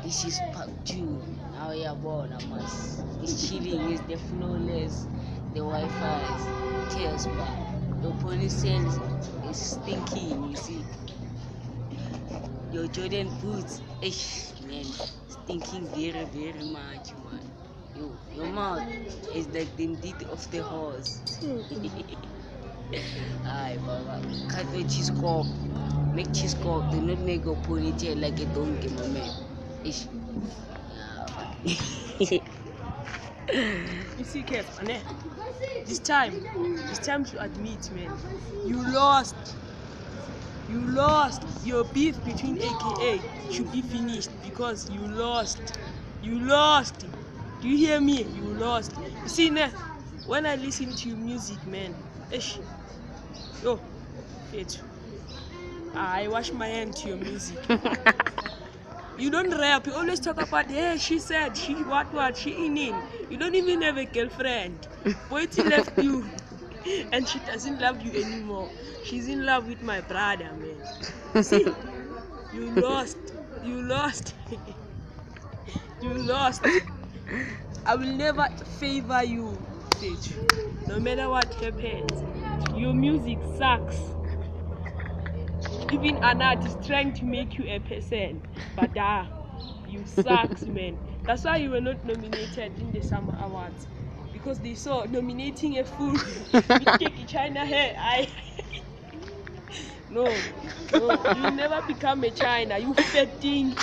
This is Park June. Now we are born, Amas. It's chilling, it's the flawless, the Wi-Fi, tears back. Your ponytail is stinking, you see. Your Jordan boots, man, stinking very, very much, man. Your mouth is like the teeth of the horse. Aye, Baba. Cut the cheese corp. Make cheese corp. Do not make a ponytail like a donkey, my man. Ish. You see, Kev, it's time to admit, man, you lost. Your beef between AKA should be finished because you lost. Do you hear me? You lost. You see, when I listen to your music, man, I wash my hand to your music. You don't rap. You always talk about, hey, she said, she what, she in. You don't even have a girlfriend. Boyti left you, and she doesn't love you anymore. She's in love with my brother, man. See, you lost. You lost. I will never favor you, Sage. No matter what happens. Your music sucks. Even Anat is trying to make you a person, but you sucks, man. That's why you were not nominated in the Summer Awards, because they saw nominating a fool with China hair. No, you never become a China. You fat thing.